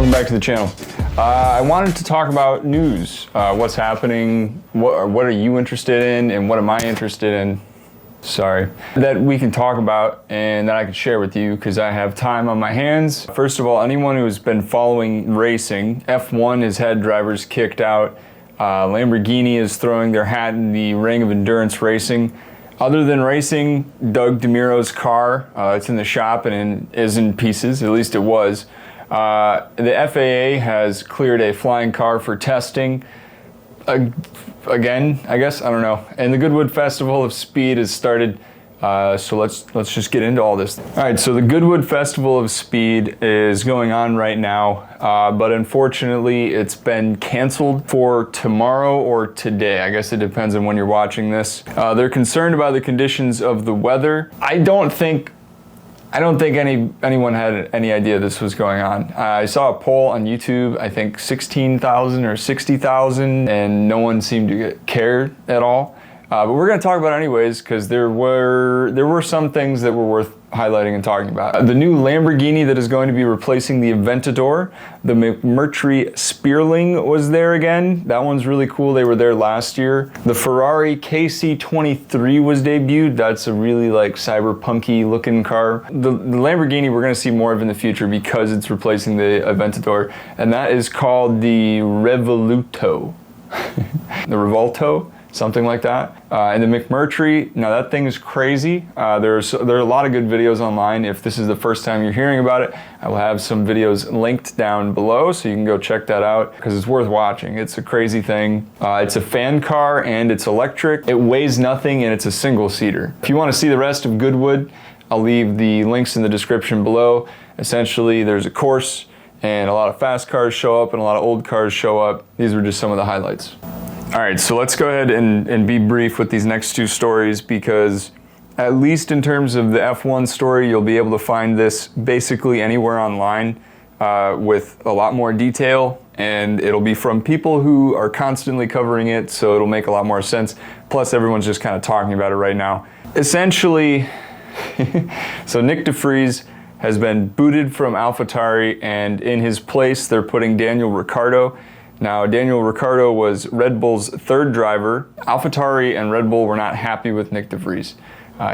welcome back to the channel. I wanted to talk about news. What's happening, what are you interested in, and what am I interested in? Sorry. That we can talk about and that I can share with you because I have time on my hands. First of all, anyone who has been following racing, F1 has had drivers kicked out. Lamborghini is throwing their hat in the ring of endurance racing. Other than racing, Doug DeMuro's car, it's in the shop and is in pieces, at least it was. The FAA has cleared a flying car for testing. Again, I guess, I don't know. And the Goodwood Festival of Speed has started, so let's just get into all this. All right, so the Goodwood Festival of Speed is going on right now, but unfortunately it's been canceled for tomorrow or today. I guess it depends on when you're watching this. They're concerned about the conditions of the weather. I don't think anyone had any idea this was going on. I saw a poll on YouTube, I think 16,000 or 60,000, and no one seemed to care at all. But we're going to talk about it anyways because there were some things that were worth highlighting and talking about. The new Lamborghini that is going to be replacing the Aventador, the McMurtry Spearling was there again. That one's really cool. They were there last year. The Ferrari KC23 was debuted. That's a really like cyberpunky looking car. The Lamborghini we're going to see more of in the future because it's replacing the Aventador, and that is called the Revoluto. The Revolto. Something like that. And the McMurtry, now that thing is crazy. There are a lot of good videos online. If this is the first time you're hearing about it, I will have some videos linked down below so you can go check that out because it's worth watching. It's a crazy thing. It's a fan car and it's electric. It weighs nothing and it's a single seater. If you want to see the rest of Goodwood, I'll leave the links in the description below. Essentially, there's a course and a lot of fast cars show up and a lot of old cars show up. These were just some of the highlights. All right, so let's go ahead and be brief with these next two stories because at least in terms of the F1 story, you'll be able to find this basically anywhere online with a lot more detail, and it'll be from people who are constantly covering it, so it'll make a lot more sense. Plus, everyone's just kind of talking about it right now. Essentially, so Nyck De Vries has been booted from AlphaTauri, and in his place, they're putting Daniel Ricciardo. Now, Daniel Ricciardo was Red Bull's third driver. AlphaTauri and Red Bull were not happy with Nyck De Vries.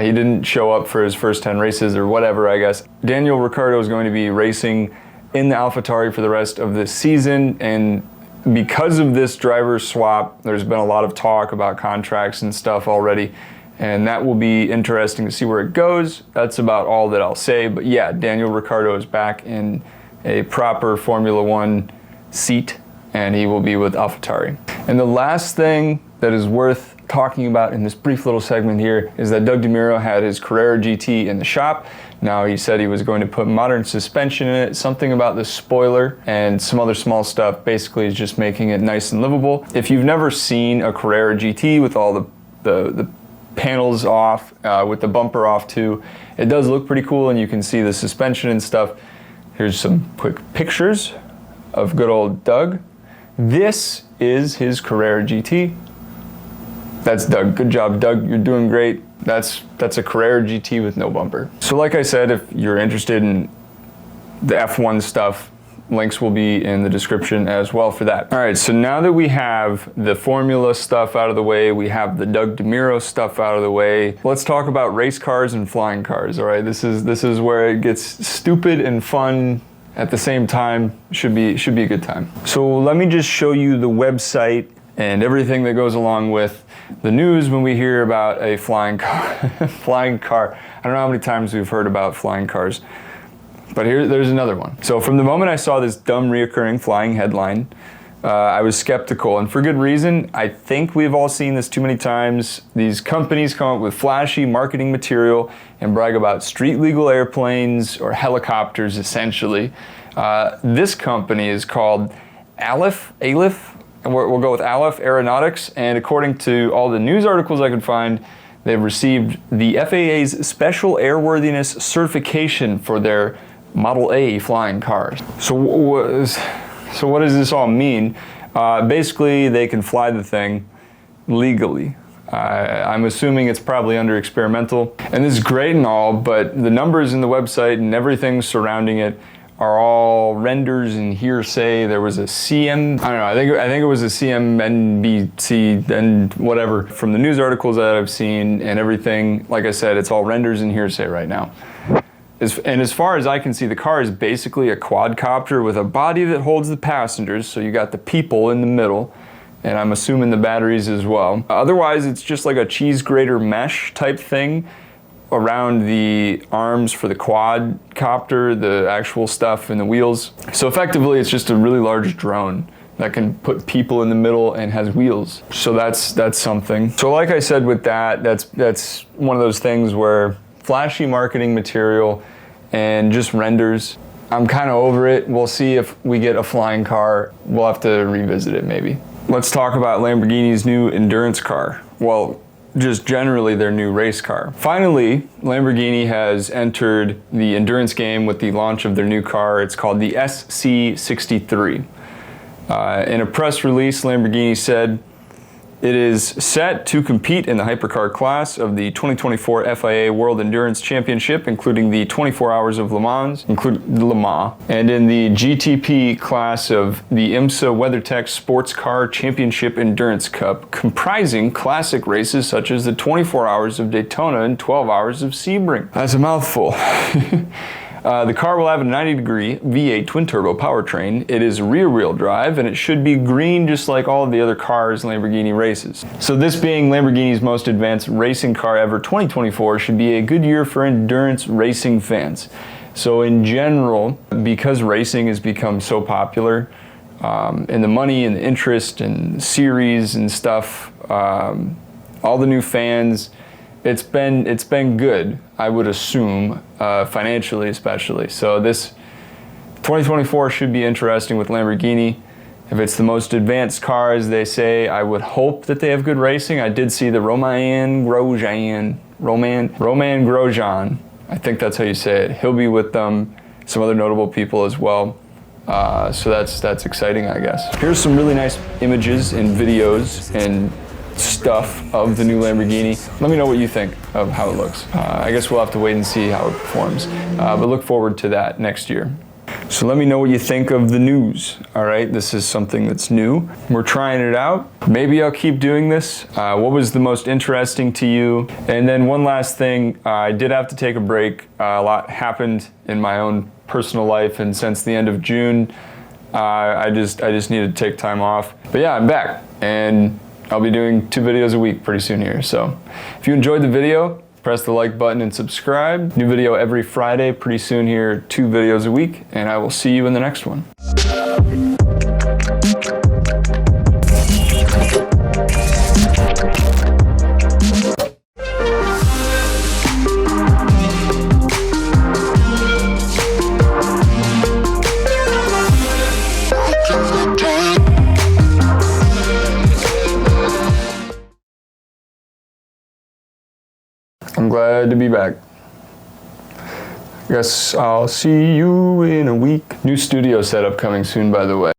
He didn't show up for his first 10 races or whatever, I guess. Daniel Ricciardo is going to be racing in the AlphaTauri for the rest of this season, and because of this driver swap, there's been a lot of talk about contracts and stuff already, and that will be interesting to see where it goes. That's about all that I'll say, but yeah, Daniel Ricciardo is back in a proper Formula One seat, and he will be with AlphaTauri. And the last thing that is worth talking about in this brief little segment here is that Doug DeMuro had his Carrera GT in the shop. Now he said he was going to put modern suspension in it, something about the spoiler and some other small stuff basically is just making it nice and livable. If you've never seen a Carrera GT with all the panels off, with the bumper off too, it does look pretty cool and you can see the suspension and stuff. Here's some quick pictures of good old Doug. This is his Carrera GT. That's Doug. Good job, Doug. You're doing great. That's a Carrera GT with no bumper. So like I said, if you're interested in the F1 stuff, links will be in the description as well for that. All right, so now that we have the Formula stuff out of the way, we have the Doug DeMuro stuff out of the way, let's talk about race cars and flying cars, all right? This is where it gets stupid and fun at the same time. Should be a good time. So let me just show you the website and everything that goes along with the news when we hear about a flying car. Flying car. I don't know how many times we've heard about flying cars, but there's another one. So from the moment I saw this dumb reoccurring flying headline, I was skeptical, and for good reason. I think we've all seen this too many times. These companies come up with flashy marketing material and brag about street legal airplanes or helicopters, essentially. This company is called Aleph, and we'll go with Aleph Aeronautics, and according to all the news articles I could find, they've received the FAA's Special Airworthiness Certification for their Model A flying cars. So what does this all mean? Basically, they can fly the thing legally. I'm assuming it's probably under experimental. And this is great and all, but the numbers in the website and everything surrounding it are all renders and hearsay. There was a CM, I don't know, I think it was a CMNBC and whatever from the news articles that I've seen and everything. Like I said, it's all renders and hearsay right now. And as far as I can see, the car is basically a quadcopter with a body that holds the passengers, so you got the people in the middle, and I'm assuming the batteries as well. Otherwise, it's just like a cheese grater mesh type thing around the arms for the quadcopter, the actual stuff and the wheels. So effectively, it's just a really large drone that can put people in the middle and has wheels. So that's something. So like I said with that, that's one of those things where flashy marketing material and just renders. I'm kind of over it. We'll see if we get a flying car. We'll have to revisit it maybe. Let's talk about Lamborghini's new endurance car. Well, just generally their new race car. Finally, Lamborghini has entered the endurance game with the launch of their new car. It's called the SC63. In a press release, Lamborghini said, it is set to compete in the hypercar class of the 2024 FIA World Endurance Championship, including the 24 Hours of Le Mans, and in the GTP class of the IMSA WeatherTech Sports Car Championship Endurance Cup, comprising classic races such as the 24 Hours of Daytona and 12 Hours of Sebring. That's a mouthful. The car will have a 90-degree V8 twin-turbo powertrain. It is rear-wheel drive, and it should be green just like all of the other cars Lamborghini races. So this being Lamborghini's most advanced racing car ever, 2024 should be a good year for endurance racing fans. So in general, because racing has become so popular, and the money and the interest and series and stuff, all the new fans, it's been good, I would assume, financially especially. So this 2024 should be interesting with Lamborghini. If it's the most advanced car, as they say, I would hope that they have good racing. I did see the Romain Grosjean, I think that's how you say it. He'll be with them, some other notable people as well. So that's exciting, I guess. Here's some really nice images and videos and stuff of the new Lamborghini. Let me know what you think of how it looks. I guess we'll have to wait and see how it performs, but look forward to that next year. So let me know what you think of the news. All right, this is something that's new. We're trying it out. Maybe I'll keep doing this. What was the most interesting to you? And then one last thing, I did have to take a break. A lot happened in my own personal life, and since the end of June, I just needed to take time off. But yeah, I'm back, and I'll be doing 2 videos a week pretty soon here. So if you enjoyed the video, press the like button and subscribe. New video every Friday, pretty soon here, 2 videos a week, and I will see you in the next one. I'm glad to be back. Guess I'll see you in a week. New studio setup coming soon, by the way.